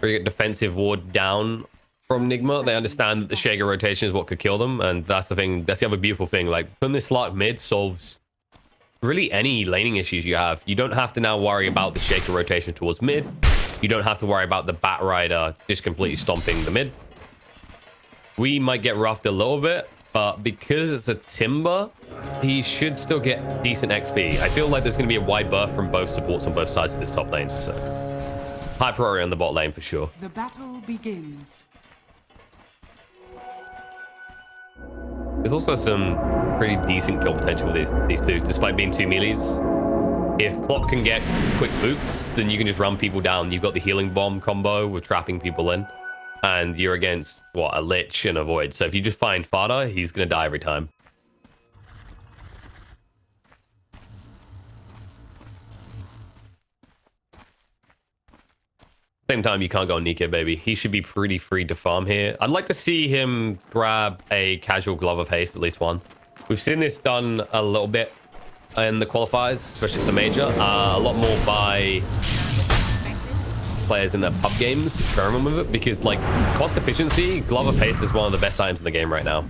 Very good defensive ward down from NIGMA. They understand that the Shaker rotation is what could kill them, and that's the thing. That's the other beautiful thing. Like, putting this Lark mid solves really any laning issues you have. You don't have to now worry about the Shaker rotation towards mid. You don't have to worry about the Bat Rider just completely stomping the mid. We might get roughed a little bit, but because it's a Timber, he should still get decent XP. I feel like there's going to be a wide berth from both supports on both sides of this top lane, so high priority on the bot lane for sure. The battle begins. There's also some pretty decent kill potential with these two, despite being two melees. If Clock can get quick boots, then you can just run people down. You've got the healing bomb combo with trapping people in, and you're against, what, a Lich and a Void. So if you just find Fada, he's going to die every time. Same time, you can't go on Nikobaby. He should be pretty free to farm here. I'd like to see him grab a casual Glove of Haste, at least one. We've seen this done a little bit in the qualifiers, especially the major. A lot more by players in their pub games experiment with it, because like cost efficiency, Glove of Haste is one of the best items in the game right now.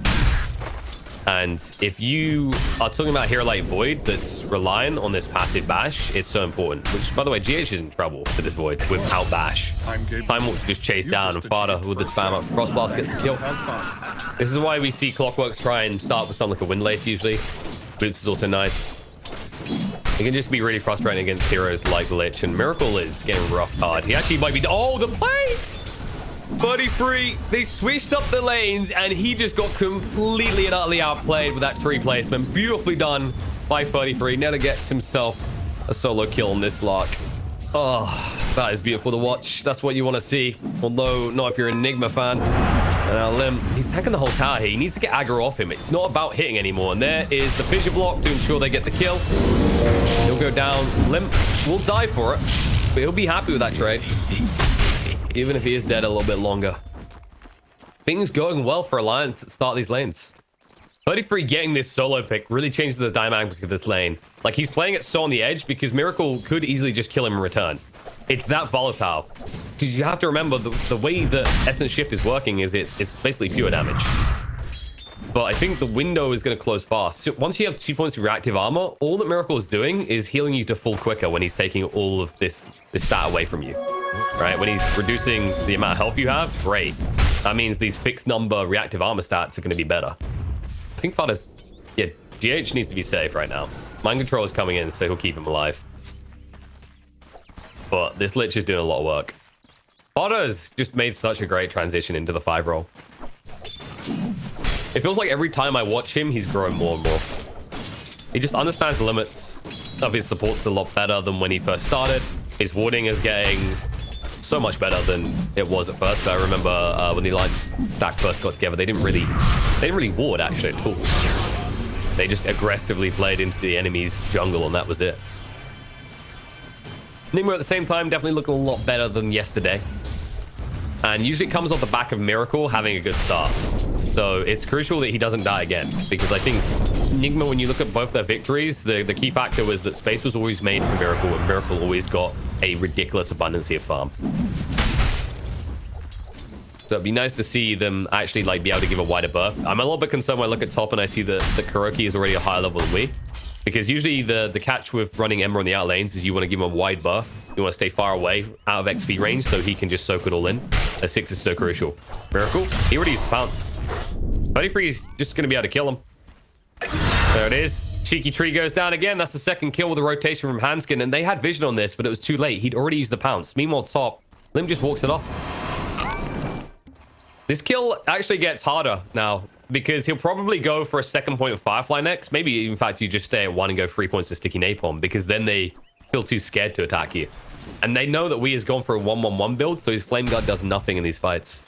And if you are talking about a hero like Void that's relying on this passive bash, it's so important. Which, by the way, GH is in trouble for this Void without bash. Time Walk to just chase down, and Fada with the spam up cross blast gets the kill. This is why we see Clockworks try and start with something like a Windlace usually. Boots is also nice. It can just be really frustrating against heroes like Lich, and Miracle is getting rough hard. He actually might be... Oh, the play! 33. They switched up the lanes, and he just got completely and utterly outplayed with that tree placement. Beautifully done by 33. Never gets himself a solo kill on this Lark. Oh, that is beautiful to watch. That's what you want to see. Although, not if you're a NIGMA fan. And now Lim, he's tanking the whole tower here. He needs to get aggro off him. It's not about hitting anymore. And there is the fissure block to ensure they get the kill. He'll go down. Lim will die for it, but he'll be happy with that trade, even if he is dead a little bit longer. Things going well for Alliance at the start of these lanes. 33 getting this solo pick really changes the dynamic of this lane. Like, he's playing it so on the edge because Miracle could easily just kill him in return. It's that volatile. You have to remember the way the Essence Shift is working is it's basically pure damage. But I think the window is going to close fast. So once you have 2 points of reactive armor, all that Miracle is doing is healing you to full quicker when he's taking all of this stat away from you. Right? When he's reducing the amount of health you have, great. That means these fixed number reactive armor stats are going to be better. I think Fada's... Yeah, GH needs to be safe right now. Mind Control is coming in, so he'll keep him alive. But this Lich is doing a lot of work. Fada has just made such a great transition into the 5 role. It feels like every time I watch him, he's growing more and more. He just understands the limits of his supports a lot better than when he first started. His warding is getting so much better than it was at first. I remember when the Alliance stack first got together, they didn't really ward actually at all. They just aggressively played into the enemy's jungle, and that was it. NIGMA at the same time definitely looking a lot better than yesterday. And usually it comes off the back of Miracle having a good start. So it's crucial that he doesn't die again, because I think NIGMA, when you look at both their victories, the key factor was that space was always made for Miracle, and Miracle always got a ridiculous abundance of farm. So it'd be nice to see them actually like be able to give a wider berth. I'm a little bit concerned when I look at top and I see that the Kuroki is already a higher level than we. Because usually the catch with running Ember on the out lanes is you want to give him a wide berth. You want to stay far away, out of XP range, so he can just soak it all in. A 6 is so crucial. Miracle, he already used pounce. 33 is just going to be able to kill him. There it is. Cheeky tree goes down again. That's the second kill with a rotation from Hanskin, and they had vision on this, but it was too late. He'd already used the pounce. Meanwhile, top, Lim just walks it off. This kill actually gets harder now, because he'll probably go for a second point of Firefly next. Maybe, in fact, you just stay at 1 and go 3 points to Sticky Napalm, because then they feel too scared to attack you. And they know that we has gone for a 1-1-1 build, so his Flame Guard does nothing in these fights.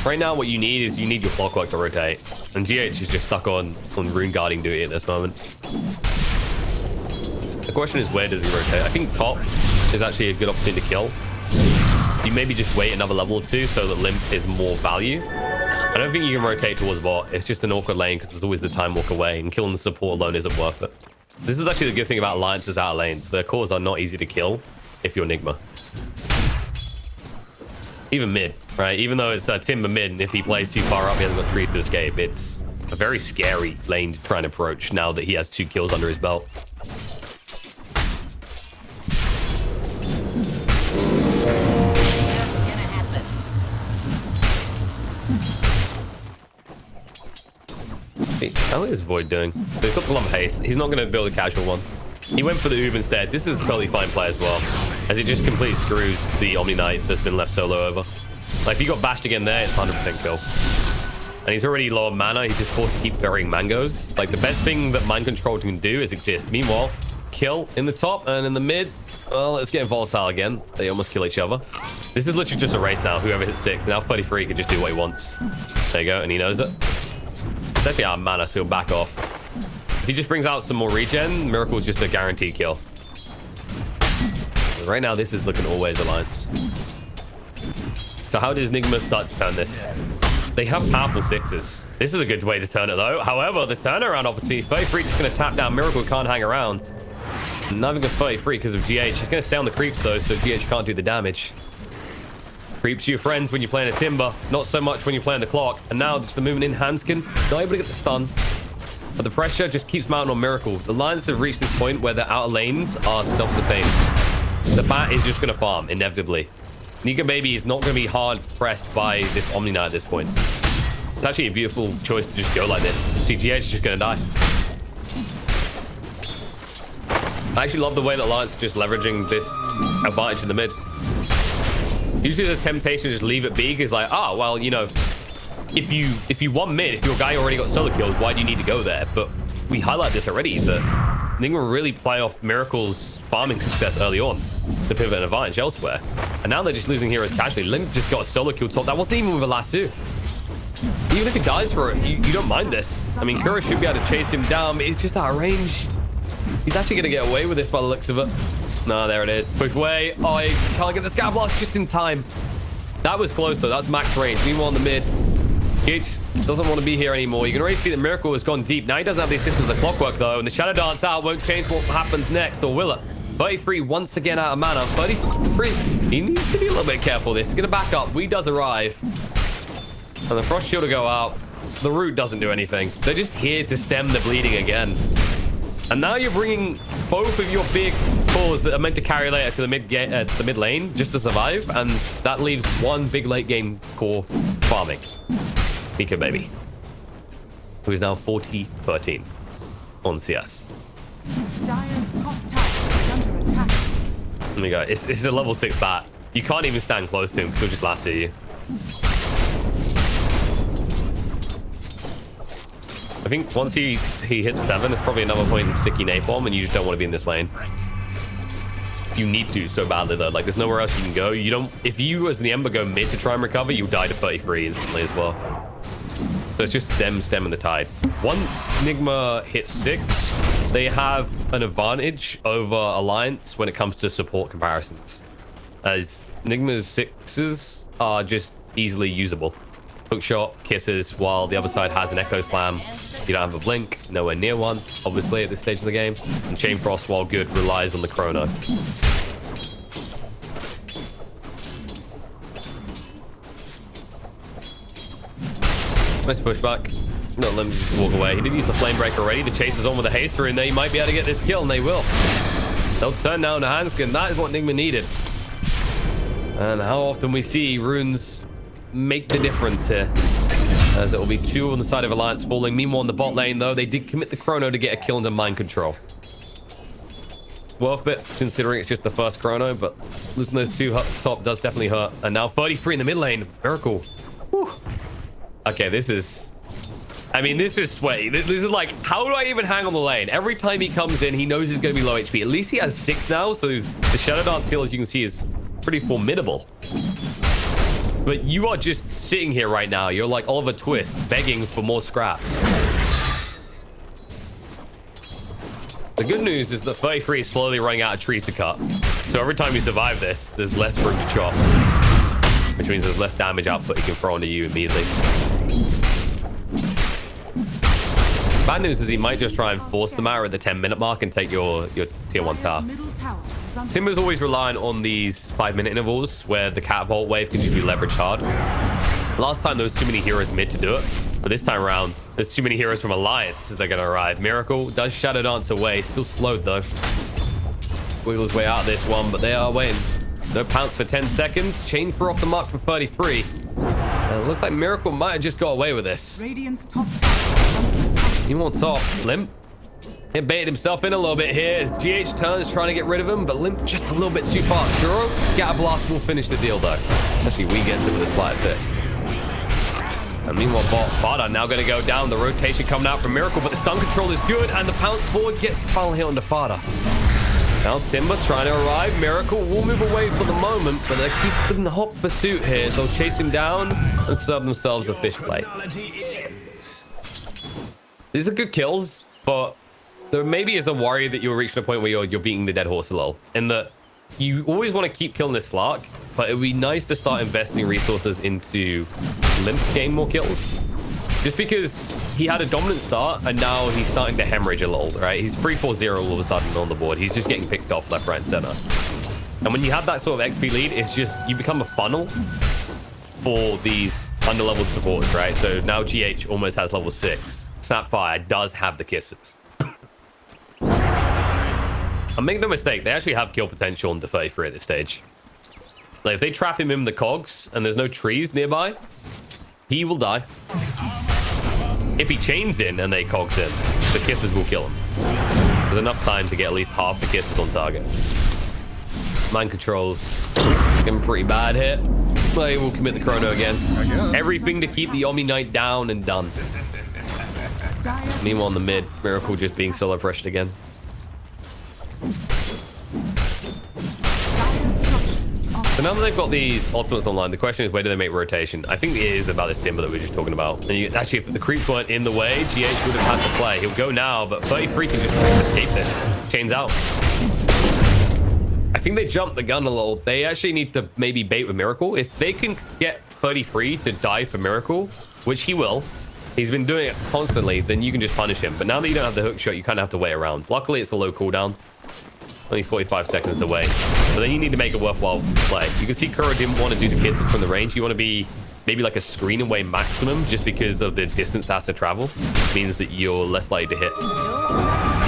Right now, what you need is you need your Clockwork to rotate. And GH is just stuck on Rune Guarding duty at this moment. The question is, where does he rotate? I think top is actually a good opportunity to kill. You maybe just wait another level or two so that Limp is more value. I don't think you can rotate towards bot. It's just an awkward lane because there's always the time walk away, and killing the support alone isn't worth it. This is actually the good thing about alliances out of lanes. Their cores are not easy to kill if you're NIGMA. Even mid, right? Even though it's Timber mid, and if he plays too far up, he hasn't got trees to escape. It's a very scary lane to try and approach now that he has 2 kills under his belt. How is Void doing? So he's got the lump haste. He's not going to build a casual one. He went for the Oob instead. This is a totally fine play as well, as it just completely screws the Omni Knight that's been left solo over. Like, if he got bashed again there, it's 100% kill. And he's already low on mana. He's just forced to keep burying mangoes. Like, the best thing that mind control can do is exist. Meanwhile, kill in the top and in the mid. Well, it's getting volatile again. They almost kill each other. This is literally just a race now. Whoever hits 6. Now 33 can just do what he wants. There you go, and he knows it. It's actually out of mana, so he'll back off. If he just brings out some more regen, Miracle is just a guaranteed kill. Right now, this is looking always Alliance. So how does NIGMA start to turn this? They have powerful 6s. This is a good way to turn it, though. However, the turnaround opportunity, 33 just going to tap down Miracle, can't hang around. Not even going to 33 because of GH. He's going to stay on the creeps, though, so GH can't do the damage. Creeps your friends when you're playing a Timber, not so much when you're playing the clock. And now just the movement in Hanskin, not able to get the stun. But the pressure just keeps mounting on Miracle. The Lions have reached this point where the outer lanes are self-sustained. The bat is just going to farm, inevitably. Nikobaby is not going to be hard pressed by this Omni Knight at this point. It's actually a beautiful choice to just go like this. CGH is just going to die. I actually love the way that Lions are just leveraging this advantage in the mid. Usually the temptation to just leave it be is like, oh, well, you know, if you want mid, if your guy already got solo kills, why do you need to go there? But we highlight this already, that NIGMA really play off Miracle's farming success early on to pivot an advantage elsewhere. And now they're just losing heroes casually. Link just got a solo kill top. That wasn't even with a lasso. Even if he dies for it, you don't mind this. I mean, Kura should be able to chase him down, but he's just out of range. He's actually going to get away with this by the looks of it. No, there it is. Push away. Oh, he can't get the scav blast just in time. That was close, though. That's max range. Meanwhile, in the mid, H doesn't want to be here anymore. You can already see that Miracle has gone deep. Now he doesn't have the assistance of Clockwork, though, and the Shadow Dance out won't change what happens next, or will it? 33 once again out of mana. 33. He needs to be a little bit careful. This is going to back up. We does arrive. And the Frost Shield will go out. The Root doesn't do anything. They're just here to stem the bleeding again. And now you're bringing both of your big cores that are meant to carry later to the mid lane just to survive, and that leaves one big late game core farming. Nikobaby, who is now 40-13 on CS. Dire's top tower is under attack. There we go. It's a level 6 bat. You can't even stand close to him because he'll just lasso you. I think once he hits 7, there's probably another point in sticky napalm, and you just don't want to be in this lane. You need to so badly, though. Like, there's nowhere else you can go. You don't. If you, as the Ember, go mid to try and recover, you die to 33 instantly as well. So it's just them stemming the tide. Once NIGMA hits 6, they have an advantage over Alliance when it comes to support comparisons, as NIGMA's 6s are just easily usable. Hookshot, kisses, while the other side has an Echo Slam. You don't have a blink, nowhere near one, obviously, at this stage of the game. And Chain Frost, while good, relies on the chrono. Nice pushback. Not let him just walk away. He did use the Flame Break already. The chase is on with a haster, and they might be able to get this kill, and they will. They'll turn down to Hanskin. That is what NIGMA needed. And how often we see runes make the difference here, as it will be 2 on the side of Alliance falling. Meanwhile, in the bot lane, though, they did commit the chrono to get a kill under mind control. Worth it, considering it's just the first chrono, but losing those 2 up top does definitely hurt. And now 33 in the mid lane. Miracle. Whew. Okay, this is... I mean, this is sweaty. This is like, how do I even hang on the lane? Every time he comes in, he knows he's going to be low HP. At least he has 6 now, so the Shadow Dance heal, as you can see, is pretty formidable. But you are just sitting here right now. You're like Oliver Twist, begging for more scraps. The good news is that 33 is slowly running out of trees to cut. So every time you survive this, there's less room to chop, which means there's less damage output he can throw onto you immediately. Bad news is he might just try and force the matter at the 10-minute mark and take your tier 1 tower. Middle tower is under Timber's always relying on these 5-minute intervals where the catapult wave can just be leveraged hard. Last time there was too many heroes mid to do it, but this time around there's too many heroes from Alliance as they're going to arrive. Miracle does Shadow Dance away, still slowed though. Wiggle his way out of this one, but they are waiting. No pounce for 10 seconds. Chain for off the mark for 33. It looks like Miracle might have just got away with this. Radiant's top tower is under attack. He wants top. Limp. He baited himself in a little bit here as GH turns trying to get rid of him, but Limp just a little bit too fast. Duro, Scatter Blast will finish the deal though. Especially we gets it with a slight fist. And meanwhile, Fada now going to go down. The rotation coming out from Miracle, but the stun control is good, and the pounce forward gets the final hit onto Fada. Now Timber trying to arrive. Miracle will move away for the moment, but they keep in the hot pursuit here. They'll chase him down and serve themselves a fish plate. These are good kills, but there maybe is a worry that you're reaching a point where you're beating the dead horse a little. In that you always want to keep killing this Slark, but it would be nice to start investing resources into Limp gain more kills. Just because he had a dominant start and now he's starting to hemorrhage a little, right? He's 3-4-0 all of a sudden on the board. He's just getting picked off left, right, and center. And when you have that sort of XP lead, it's just you become a funnel for these under-leveled supports, right? So now GH almost has level 6. Snapfire does have the kisses. And make no mistake, they actually have kill potential on the 33 at this stage. Like if they trap him in the cogs and there's no trees nearby, he will die. If he chains in and they cogs in, the kisses will kill him. There's enough time to get at least half the kisses on target. Mind controls getting pretty bad here. But he will commit the chrono again. Everything to keep the Omni Knight down and done. Meanwhile in the mid, Miracle just being solo pressured again. So now that they've got these ultimates online, the question is where do they make rotation? I think it is about this Timber that we were just talking about. And actually, if the creeps weren't in the way, GH would have had to play. He'll go now, but 33 can just escape this. Chains out. I think they jumped the gun a little. They actually need to maybe bait with Miracle. If they can get 33 to die for Miracle, which he will, he's been doing it constantly, then you can just punish him. But now that you don't have the hook shot, you kind of have to wait around. Luckily, it's a low cooldown. Only 45 seconds away. But then you need to make a worthwhile play. You can see Kuro didn't want to do the kisses from the range. You want to be maybe like a screen away maximum just because of the distance it has to travel. It means that you're less likely to hit.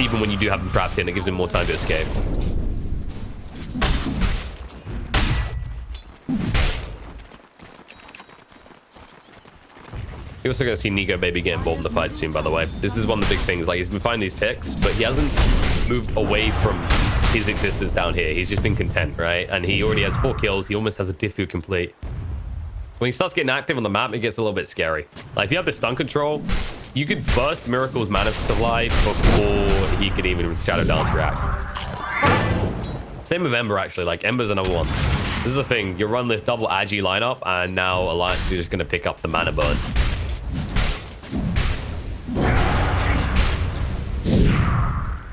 Even when you do have him trapped in, it gives him more time to escape. You're also going to see Nikobaby get involved in the fight soon, by the way. This is one of the big things. Like, he's been finding these picks, but he hasn't moved away from his existence down here. He's just been content, right? And he already has 4 kills. He almost has a diffu complete. When he starts getting active on the map, it gets a little bit scary. Like, if you have the stun control, you could burst Miracle's mana supply before he could even Shadow Dance react. Same with Ember, actually. Like, Ember's another one. This is the thing. You run this double Agi lineup, and now Alliance is just going to pick up the mana burn.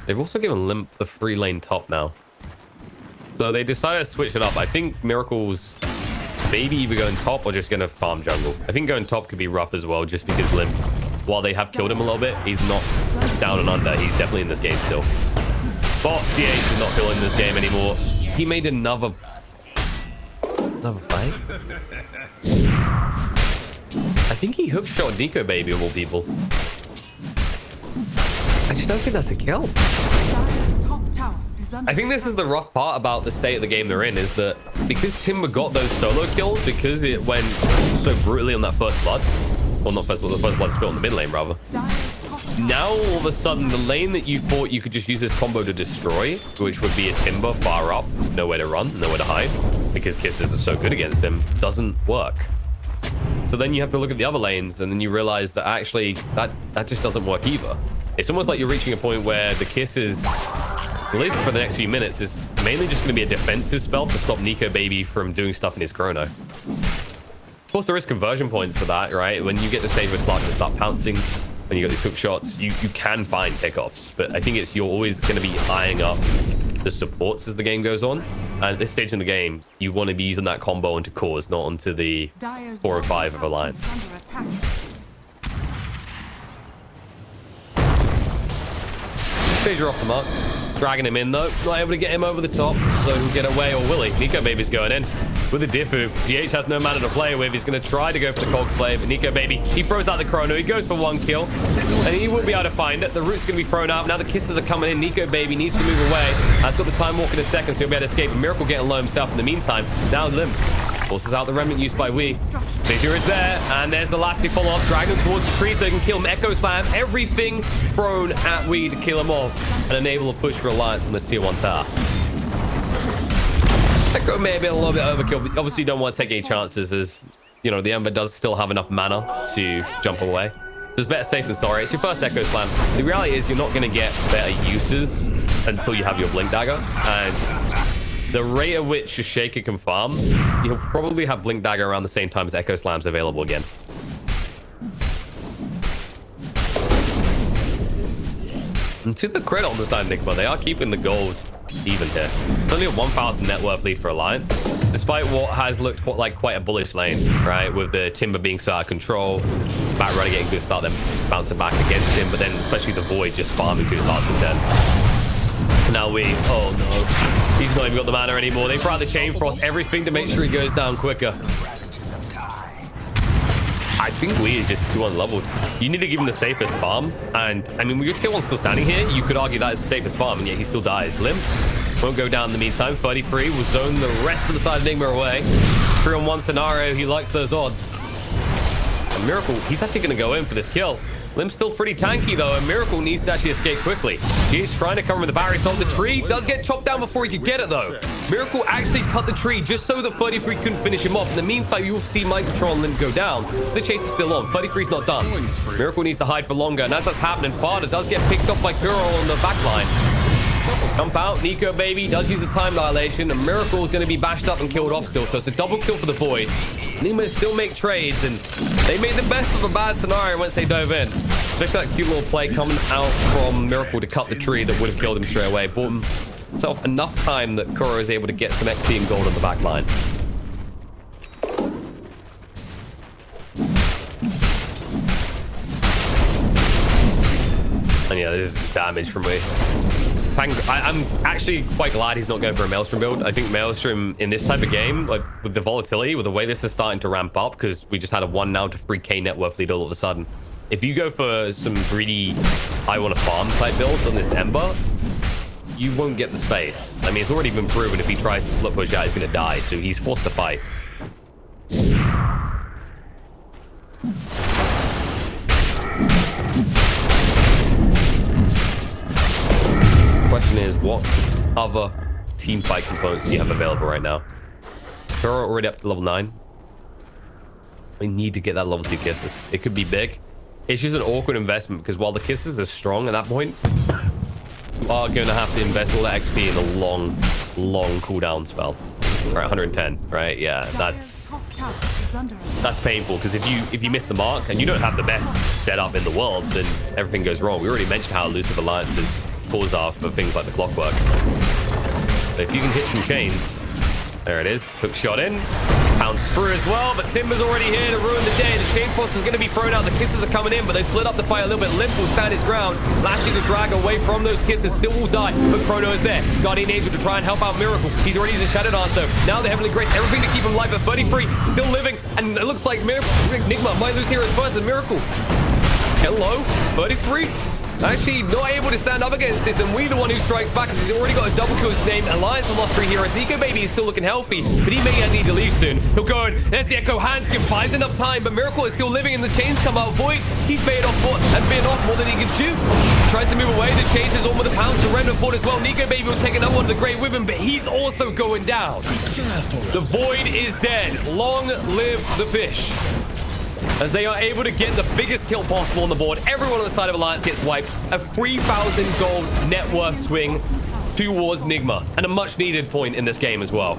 They've also given Limp the free lane top now. So they decided to switch it up. I think Miracle's maybe either going top or just going to farm jungle. I think going top could be rough as well, just because Limp, while they have killed him a little bit, he's not down and under. He's definitely in this game still. But GH is not feeling this game anymore. He made another fight. I think he hookshot Nikobaby of all people. I just don't think that's a kill. I think this is the rough part about the state of the game they're in, is that because Timber got those solo kills, because it went so brutally on that first blood, well, not first blood, the first blood spill in the mid lane, rather. Now, all of a sudden, the lane that you thought you could just use this combo to destroy, which would be a Timber far up, nowhere to run, nowhere to hide, because kisses are so good against him, doesn't work. So then you have to look at the other lanes, and then you realize that actually that just doesn't work either. It's almost like you're reaching a point where the kisses, at least for the next few minutes, is mainly just going to be a defensive spell to stop Nikobaby from doing stuff in his chrono. Of course, there is conversion points for that, right? When you get to the stage where Slark can start pouncing, when you got these hook shots, you can find pickoffs. But I think you're always going to be eyeing up the supports as the game goes on. And at this stage in the game, you want to be using that combo onto cores, not onto the 4 or 5 of Alliance. Phaser off the mark. Dragging him in, though. Not able to get him over the top, so he'll get away, or will he? Nikobaby's going in with a Diffu. GH has no mana to play with. He's going to try to go for the Cog Flame. Nikobaby, he throws out the Chrono. He goes for 1 kill, and he will be able to find it. The root's going to be thrown out. Now the kisses are coming in. Nikobaby needs to move away. Has got the Time Walk in a second, so he'll be able to escape. Miracle getting low himself in the meantime. Now Limp forces out the Remnant used by Wii. Fissure is there, and there's the lasty follow-up. Drag him towards the tree so he can kill him. Echo Slam, everything thrown at Wii to kill him off and enable a push for Alliance on the Tier 1 tower. Echo may have been a little bit overkill, but obviously you don't want to take any chances as, you know, the Ember does still have enough mana to jump away. There's better safe than sorry. It's your first Echo Slam. The reality is you're not going to get better uses until you have your Blink Dagger, and the rate at which a Shaker can farm, you'll probably have Blink Dagger around the same time as Echo Slam's available again. And to the credit on the side of NIGMA, they are keeping the gold even here. It's only a 1,000 net worth lead for Alliance, despite what has looked like quite a bullish lane, right? With the Timber being so out of control, Back Runner getting a good start, then bouncing back against him, but then especially the Void just farming to his heart's content. Now oh no, he's not even got the mana anymore. They throw out the Chain Frost, everything to make sure he goes down quicker. I think Wii is just too unleveled. You need to give him the safest farm, and I mean, with your Tier 1 still standing here, you could argue that is the safest farm, and yet he still dies. Limp won't go down in the meantime. 33 will zone the rest of the side of NIGMA away. 3-on-1 scenario, he likes those odds. And Miracle, he's actually going to go in for this kill. Limp's still pretty tanky, though, and Miracle needs to actually escape quickly. He's trying to cover with the barrier. So the tree does get chopped down before he could get it, though. Miracle actually cut the tree just so that 33 couldn't finish him off. In the meantime, you'll see Mind Control and Limp go down. The chase is still on. 33's not done. Miracle needs to hide for longer, and as that's happening, Fada does get picked off by Kuro on the back line. Jump out. Nikobaby does use the time dilation, and Miracle is going to be bashed up and killed off still. So it's a double kill for the Void. NIGMA still make trades, and they made the best of a bad scenario once they dove in. Especially that cute little play coming out from Miracle to cut the tree that would have killed him straight away. Bought himself enough time that Kuro is able to get some XP and gold on the back line. And yeah, this is damage from me. I'm actually quite glad he's not going for a Maelstrom build. I think Maelstrom in this type of game, like with the volatility, with the way this is starting to ramp up, because we just had a 1 now to 3k net worth lead all of a sudden. If you go for some greedy, I want to farm type build on this Ember, you won't get the space. I mean, it's already been proven if he tries to split push out, he's going to die. So he's forced to fight. Question is, what other team fight components do you have available right now? Kuro already up to level 9. We need to get that level 2 kisses. It could be big. It's just an awkward investment because while the kisses are strong at that point, you are going to have to invest all that XP in a long cooldown spell. Right, 110, right? Yeah, that's painful because if you miss the mark and you don't have the best setup in the world, then everything goes wrong. We already mentioned how elusive Alliance's cause are for things like the clockwork. But if you can hit some chains, there it is. Hook shot in. Pounds through as well, but Timber's already here to ruin the day. The Chain Frost is going to be thrown out. The kisses are coming in, but they split up the fight a little bit. Limp will stand his ground. Lashing the drag away from those kisses. Still will die, but Chrono is there. Guardian Angel to try and help out Miracle. He's already used a Shattered Dance, though. Now the Heavenly Grace, everything to keep him alive at 33. Still living, and it looks like NIGMA might lose heroes first, and Miracle. Hello, 33. Actually not able to stand up against this, and we the one who strikes back because he's already got a double kill to his name. Alliance have lost 3 heroes. Nikobaby is still looking healthy, but he may need to leave soon. He'll go in. There's the Echo Handskin. Buys enough time, but Miracle is still living, and the chains come out. Void, he's bitten off more than he can shoot. Tries to move away. The chase is on with the pounds to Remnant Fort as well. Nikobaby will take another one of the Great with him, but he's also going down. The Void is dead. Long live the fish. As they are able to get the biggest kill possible on the board. Everyone on the side of Alliance gets wiped. A 3,000 gold net worth swing towards NIGMA. And a much needed point in this game as well.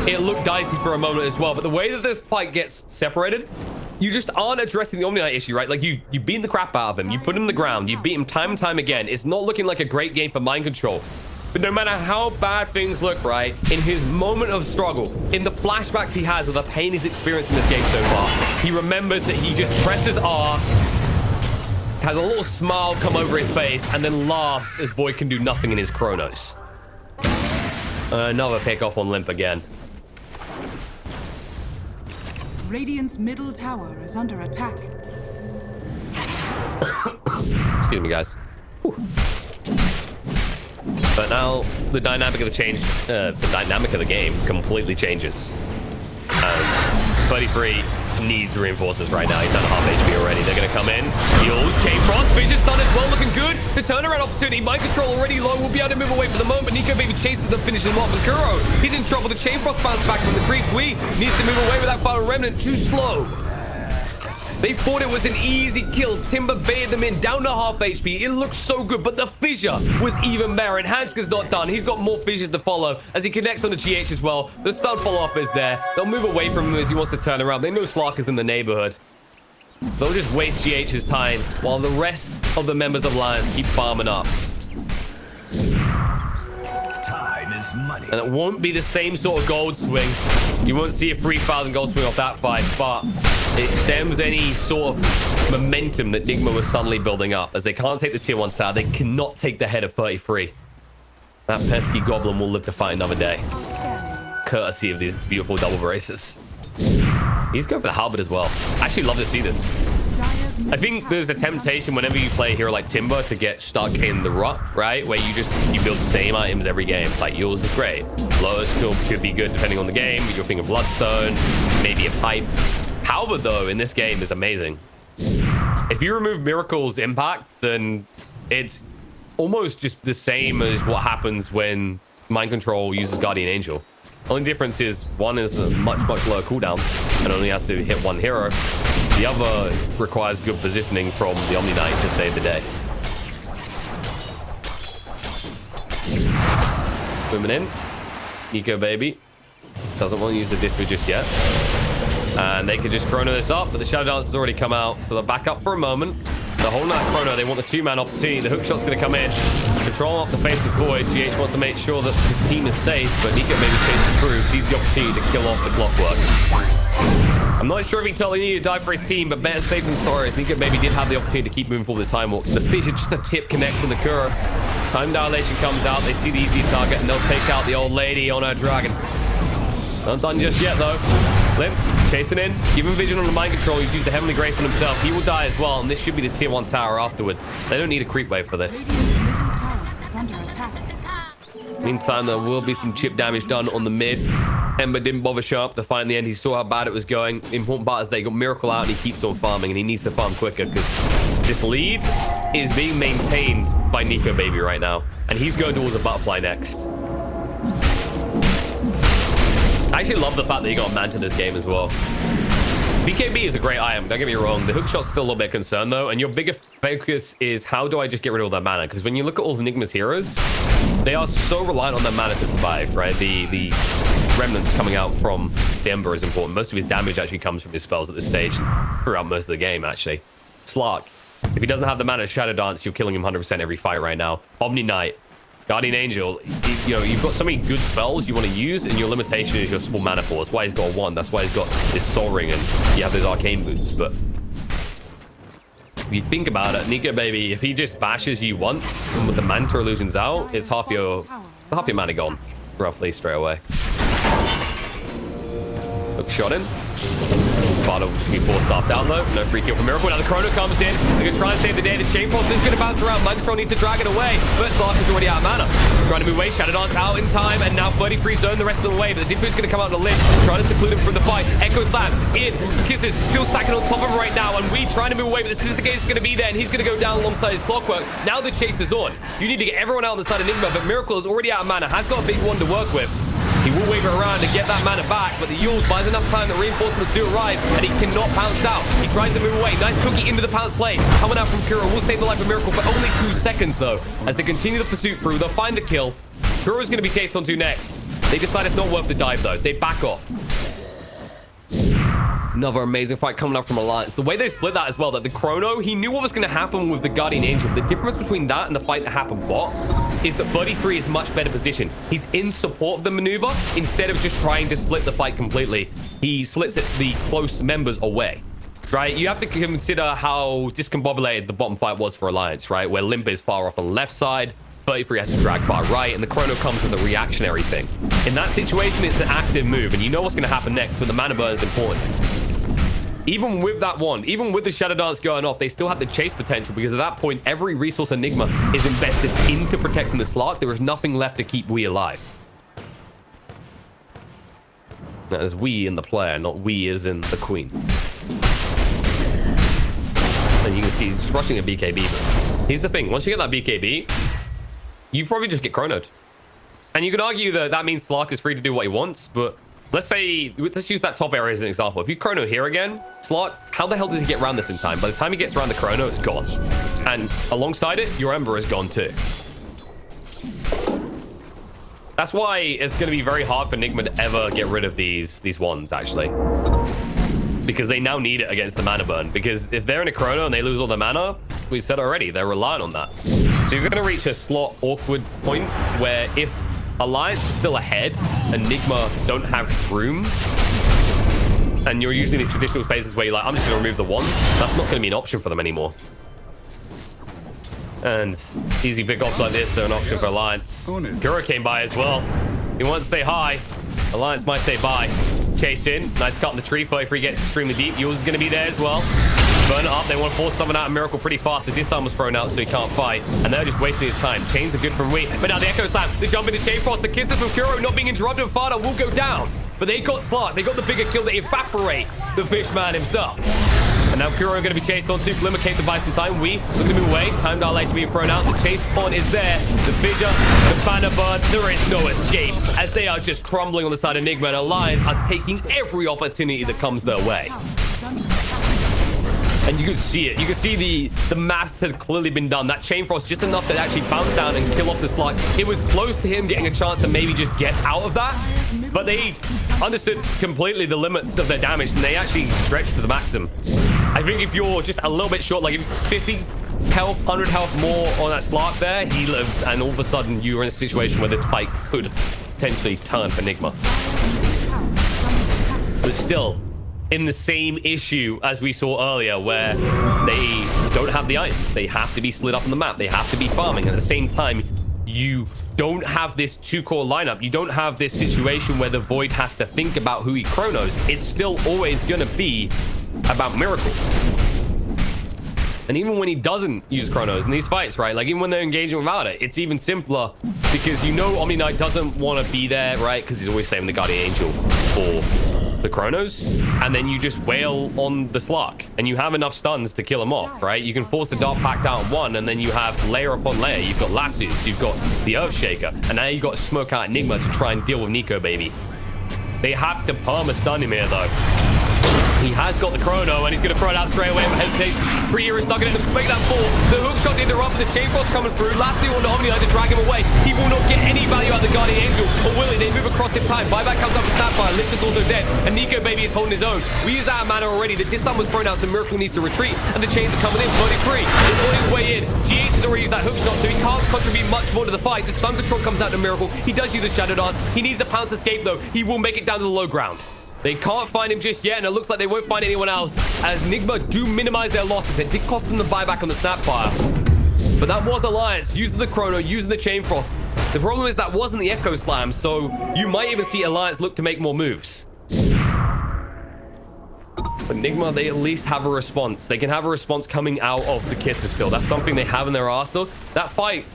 It looked dicey for a moment as well. But the way that this fight gets separated, you just aren't addressing the Omni-Knight issue, right? Like, you beat the crap out of him. You put him on the ground. You beat him time and time again. It's not looking like a great game for Mind Control. But no matter how bad things look, right, in his moment of struggle, in the flashbacks he has of the pain he's experienced in this game so far, he remembers that he just presses R has a little smile come over his face and then laughs as Void can do nothing in his Chronos. Another pick off on Limp again. Radiant's middle tower is under attack. Excuse me, guys. Whew. But now the dynamic of the game completely changes. 33 needs reinforcements right now. He's down to half HP already. They're going to come in. Heals, Chain Frost, Vision Stun as well, looking good. The turnaround opportunity. Mind control already low. We'll be able to move away for the moment. But Nikobaby chases them, finishes him off. And Kuro, he's in trouble. The Chain Frost bounce back from the creep. We needs to move away with that final remnant. Too slow. They thought it was an easy kill. Timber baited them in, down to half HP. It looks so good, but the fissure was even better. And Hansker's not done. He's got more fissures to follow as he connects on the GH as well. The stun follow-up is there. They'll move away from him as he wants to turn around. They know Slark is in the neighborhood. So they'll just waste GH's time while the rest of the members of Alliance keep farming up. Time is money. And it won't be the same sort of gold swing. You won't see a 3,000 gold swing off that fight, but it stems any sort of momentum that NIGMA was suddenly building up. As they can't take the tier 1 tower, they cannot take the head of 33. That pesky goblin will live to fight another day. Courtesy of these beautiful double braces. He's going for the halberd as well. I actually love to see this. I think there's a temptation whenever you play a hero like Timber to get stuck in the rut, right? Where you build the same items every game. Like yours is great. Lowest could be good depending on the game. You're thinking Bloodstone, maybe a pipe. Halberd, though, in this game is amazing. If you remove Miracle's impact, then it's almost just the same as what happens when Mind Control uses Guardian Angel. Only difference is one is a much lower cooldown and only has to hit one hero. The other requires good positioning from the Omni Knight to save the day. Moving in. Nikobaby doesn't want to use the Diffu just yet. And they could just chrono this up, but the Shadow Dance has already come out, so they'll back up for a moment. The whole night chrono, they want the 2-man opportunity. The hook shot's going to come in. Control off the Faceless Void. GH wants to make sure that his team is safe, but Nikobaby chases through, sees the opportunity to kill off the Clockwork. I'm not sure if he totally needed to die for his team, but better safe than sorry. Nikobaby did have the opportunity to keep moving forward the Time Walk. The fissure, just a tip connects to the Kuro. Time Dilation comes out. They see the easy target, and they'll take out the old lady on her dragon. Not done just yet, though. Limp, chasing in, give him vision on the Mind Control. He's used the Heavenly Grace on himself. He will die as well, and this should be the tier 1 tower afterwards. They don't need a creep wave for this. Meantime, there will be some chip damage done on the mid. Ember didn't bother showing up to fight in the end. He saw how bad it was going. The important part is they got Miracle out, and he keeps on farming, and he needs to farm quicker because this lead is being maintained by Nikobaby right now, and he's going towards a butterfly next. I actually love the fact that he got a Manta this game as well. BKB is a great item, don't get me wrong. The hookshot's still a little bit of concern, though, and your bigger focus is how do I just get rid of all that mana? Because when you look at all of NIGMA's heroes, they are so reliant on their mana to survive, right? The remnants coming out from the Ember is important. Most of his damage actually comes from his spells at this stage, throughout most of the game, actually. Slark, if he doesn't have the mana Shadow Dance, you're killing him 100% every fight right now. Omni Knight, Guardian Angel, you know, you've got so many good spells you want to use, and your limitation is your small mana pool. That's why he's got 1. That's why he's got this Soul Ring, and you have those Arcane Boots. But if you think about it, Nikobaby, if he just bashes you once, and with the Manta illusions out, it's half your mana gone, roughly, straight away. Look, shot in. Bardo will be force-staffed out, though. No free kill from Miracle. Now the Chrono comes in. They're going to try and save the day. The Chain Frost is going to bounce around. Mind Control needs to drag it away. But Slark is already out of mana. Trying to move away. Shadow Dance out in time. And now 33 zone the rest of the way. But the Diffu's going to come out on the lid. Trying to seclude him from the fight. Echo Slam in. Kisses still stacking on top of him right now. And we trying to move away. But the Sister Gaze is going to be there. And he's going to go down alongside his Clockwork. Now the chase is on. You need to get everyone out on the side of NIGMA. But Miracle is already out of mana. Has got a big one to work with. He will wave it around to get that mana back, but the Yules buys enough time that reinforcements do arrive, and he cannot pounce out. He tries to move away. Nice cookie into the pounce play. Coming out from Kuro will save the life of Miracle for only 2 seconds, though. As they continue the pursuit through, they'll find the kill. Kuro's going to be chased onto next. They decide it's not worth the dive, though. They back off. Another amazing fight coming up from Alliance. The way they split that as well, that the Chrono, he knew what was going to happen with the Guardian Angel. The difference between that and the fight that happened bot is that 33 is much better positioned. He's in support of the maneuver instead of just trying to split the fight completely. He splits it the close members away. right? You have to consider how discombobulated the bottom fight was for Alliance, right? Where Limp is far off on the left side, 33 has to drag far right, and the Chrono comes as a reactionary thing. In that situation, it's an active move, and you know what's going to happen next, but the mana burn is important. Even with that one, even with the Shadow Dance going off, they still have the chase potential, because at that point, every resource NIGMA is invested into protecting the Slark. There is nothing left to keep we alive. That is we in the player, not we as in the queen. And you can see he's just rushing a BKB. But here's the thing. Once you get that BKB, you probably just get chronoed. And you could argue that that means Slark is free to do what he wants, but let's use that top area as an example. If you chrono here again, Slark, how the hell does he get around this in time? By the time he gets around the chrono, it's gone. And alongside it, your Ember is gone too. That's why it's going to be very hard for NIGMA to ever get rid of these wands, actually. Because they now need it against the mana burn. Because if they're in a chrono and they lose all their mana, we said already, they're relying on that. So you're going to reach a slot awkward point where if Alliance is still ahead and NIGMA don't have room, and you're using these traditional phases where you're like, I'm just going to remove the wand, that's not going to be an option for them anymore. And easy pickoffs like this are an option for Alliance. Kuro came by as well. He wants to say hi. Alliance might say bye. Chase in. Nice cut in the tree. 33 gets extremely deep. Yours is going to be there as well. Burn it up. They want to force someone out of Miracle pretty fast. The disarm was thrown out, so he can't fight. And they're just wasting his time. Chains are good from Wheat. But now the Echo Slam. They jump into Chain Frost. The kisses from Kuro not being interrupted. Fada will go down. But they got Slark. They got the bigger kill to evaporate the Fishman himself. And now Kuro going to be chased on too. Glimmer came to buy some time. We looking to move away. Time dilation being thrown out. The chase spawn is there. The fissure, the banner burn. There is no escape as they are just crumbling on the side of NIGMA, and Alliance are taking every opportunity that comes their way. And you can see it. You can see the maths had clearly been done. That Chain Frost just enough to actually bounce down and kill off the Slark. It was close to him getting a chance to maybe just get out of that. But they understood completely the limits of their damage, and they actually stretched to the maximum. I think if you're just a little bit short, like 50 health, 100 health more on that Slark there, he lives, and all of a sudden you're in a situation where the fight could potentially turn for NIGMA. But still, in the same issue as we saw earlier, where they don't have the item. They have to be split up on the map. They have to be farming. At the same time, you don't have this two-core lineup. You don't have this situation where the Void has to think about who he chronos. It's still always going to be about Miracle. And even when he doesn't use chronos in these fights, right? Like, even when they're engaging without it, it's even simpler because you know Omni Knight doesn't want to be there, right? Because he's always saving the Guardian Angel for the chronos, and then you just wail on the Slark, and you have enough stuns to kill him off, right? You can force the Dark Pact down one, and then you have layer upon layer. You've got Lassos, you've got the Earthshaker, and now you've got to smoke out NIGMA to try and deal with Nikobaby. They have to perma-stun him here, though. He has got the chrono, and he's going to throw it out straight away with hesitation. Pre-Hero is not going to make that fall. The hook shot interrupted. The Chain Frost coming through. Lastly, on the Omni Knight to drag him away. He will not get any value out of the Guardian Angel. Or will he? They move across in time. Buyback comes up with Sapphire. Lich is also dead. And Nikobaby is holding his own. We use our mana already. The disarm was thrown out, so Miracle needs to retreat. And the chains are coming in. 33 is on his way in. GH has already used that hook shot, so he can't contribute much more to the fight. The stun control comes out to Miracle. He does use the Shadow Dance. He needs a pounce escape, though. He will make it down to the low ground. They can't find him just yet, and it looks like they won't find anyone else, as NIGMA do minimize their losses. It did cost them the buyback on the Snapfire. But that was Alliance, using the Chrono, using the Chain Frost. The problem is that wasn't the Echo Slam, so you might even see Alliance look to make more moves. But NIGMA, they at least have a response. They can have a response coming out of the kisses still. That's something they have in their arsenal. That fight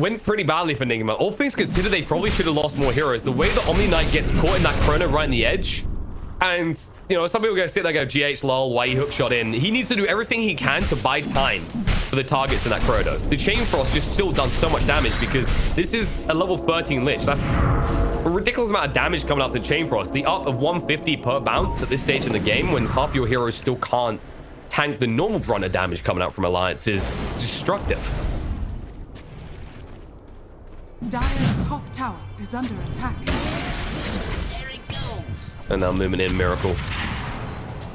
went pretty badly for NIGMA. All things considered, they probably should have lost more heroes. The way that Omni Knight gets caught in that Chrono right in the edge, and, you know, some people are going to sit there and go, GH, lol, why he hook shot in? He needs to do everything he can to buy time for the targets in that Chrono. The Chain Frost just still done so much damage because this is a level 13 Lich. That's a ridiculous amount of damage coming up to Chain Frost. The up of 150 per bounce at this stage in the game when half your heroes still can't tank the normal brunt of damage coming out from Alliance is destructive. Dire's top tower is under attack. And now moving in, Miracle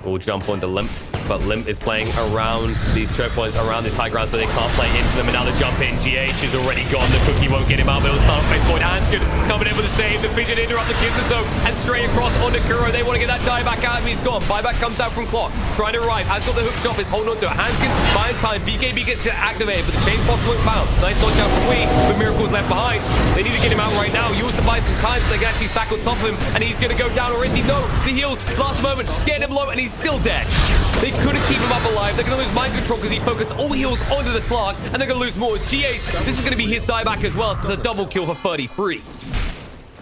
will jump onto Limp. But Limp is playing around these choke points, around these high grounds, but they can't play into them. And now the jump in. GH is already gone. The cookie won't get him out, but it'll start face forward. Hanskin coming in with the save. The vision interrupt the kisses though, and straight across on Kuro. They want to get that die back out of him. He's gone. Buyback comes out from Clock, trying to arrive. Has got the hook chop, is holding on to it. Hanskin finds time. BKB gets activated, but the chain boss won't bounce. Nice dodge out from Wee, but Miracle's left behind. They need to get him out right now. He wants to buy some time so they can actually stack on top of him, and he's going to go down, or is he? No, the heals, last moment, getting him low, and he's still dead. They couldn't keep him up alive. They're going to lose mind control because he focused all heals onto the slug, and they're going to lose more. GH, this is going to be his dieback as well, so it's a double kill for 33.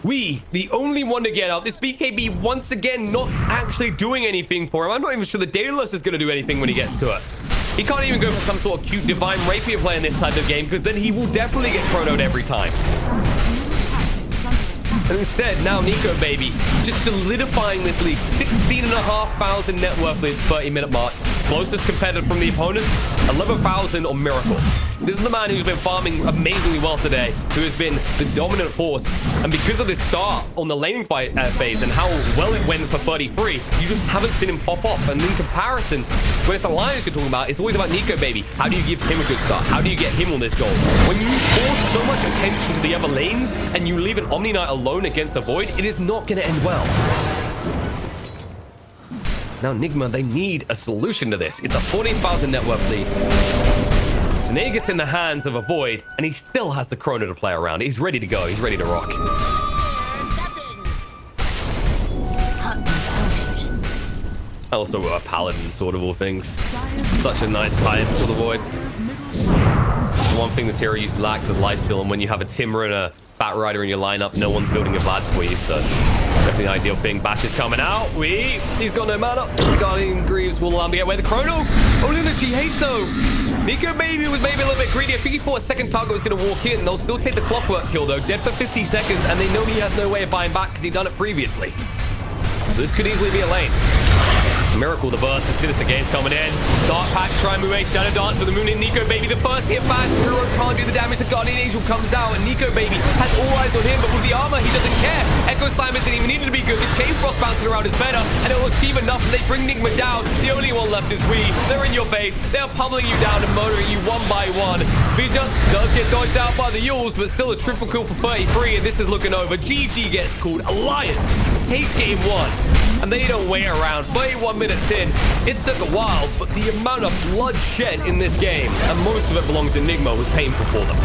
We, the only one to get out. This BKB, once again, not actually doing anything for him. I'm not even sure the Daedalus is going to do anything when he gets to it. He can't even go for some sort of cute Divine Rapier play in this type of game, because then he will definitely get chronoed every time. And instead, now Nikobaby just solidifying this lead. 16,500 net worth lead, 30-minute mark. Closest competitor from the opponents, 11,000 on Miracle. This is the man who's been farming amazingly well today, who has been the dominant force. And because of this start on the laning fight phase and how well it went for 33, you just haven't seen him pop off. And in comparison, when it's Alliance you're talking about, it's always about Nikobaby. How do you give him a good start? How do you get him on this goal? When you force so much attention to the other lanes and you leave an Omni Knight alone against the Void, it is not going to end well. Now, NIGMA, they need a solution to this. It's a 14,000 net worth lead. It's an Aegis in the hands of a Void, and he still has the Chrono to play around. He's ready to go. He's ready to rock. Also, a Paladin, sort of all things. Such a nice type for the Void. The one thing this hero lacks is lifesteal, and when you have a Timber and a Bat Rider in your lineup, no one's building a Vlads for you, so definitely the ideal thing. Bash is coming out. He's got no mana. Guardian Greaves will get away the Chrono. Only the GH though. Nikobaby was maybe a little bit greedy. I think he thought a second target was going to walk in. They'll still take the Clockwork kill though. Dead for 50 seconds, and they know he has no way of buying back because he'd done it previously. So this could easily be a lane. Miracle, the burst, as soon as the game's coming in. Dark Pack, try and move away. Shadow Dance for the Moon in Nikobaby. The first hit back. Kuro can't do the damage. The Guardian Angel comes out, and Nikobaby has all eyes on him, but with the armor, he doesn't care. Echo Slam isn't even needed to be good. The Chain Frost bouncing around is better, and it will achieve enough, and they bring NIGMA down. The only one left is we. They're in your base. They're pummeling you down and motoring you one by one. Vision does get dodged out by the Yules, but still a triple kill for 33, and this is looking over. GG gets called. Alliance take game one. And they don't wait around. 31 minutes in, it took a while, but the amount of blood shed in this game, and most of it belongs to NIGMA, was painful for them.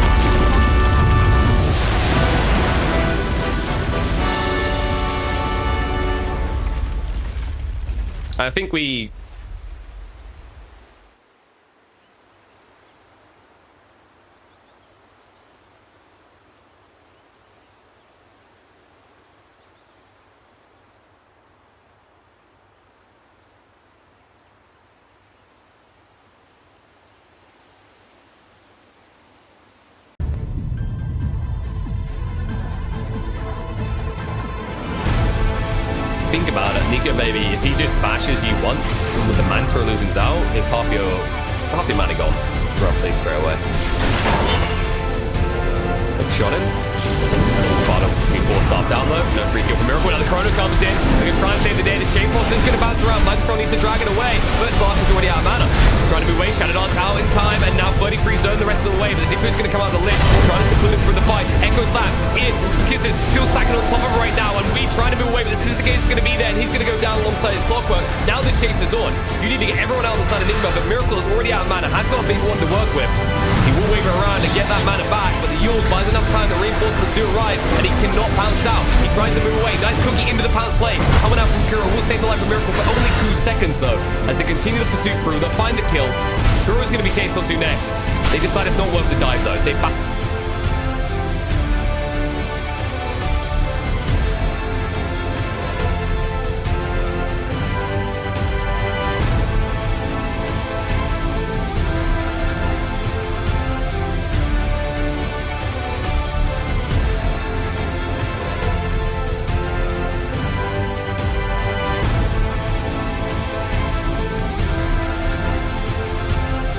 I think we... Think about it, Nikobaby, if he just bashes you once with the Mantra illusions out, it's half your mana gone, roughly, straight away. Shot it. Bottom, he forced off down low, no free kill for Miracle. Now the Chrono comes in, they're going to try and save the day. The Chain Frost is going to bounce around, Mugtron needs to drag it away, but Glass is already out of mana. Trying to move away, Shadow Dance out in time, and now 33 zone the rest of the way, but the Dipper is going to come out of the list, trying to seclude him from the fight. Echo Slap in, Kisses still stacking on top of him right now, and we trying to move away, but the Sister Gate is going to be there, and he's going to go down alongside his Clockwork. Now the chase is on. You need to get everyone out on the side of NIGMA, but Miracle is already out of mana, has got a big one to work with. He will wave it around and get that mana back, but the Yules buys enough time, the reinforcements do arrive, and he cannot pounce out. He tries to move away. Nice cookie into the pounce play. Coming out from Kuro will save the life of Miracle for only 2 seconds, though. As they continue the pursuit through, they'll find the kill. Kuro's going to be chased on to next. They decide it's not worth the dive, though. They back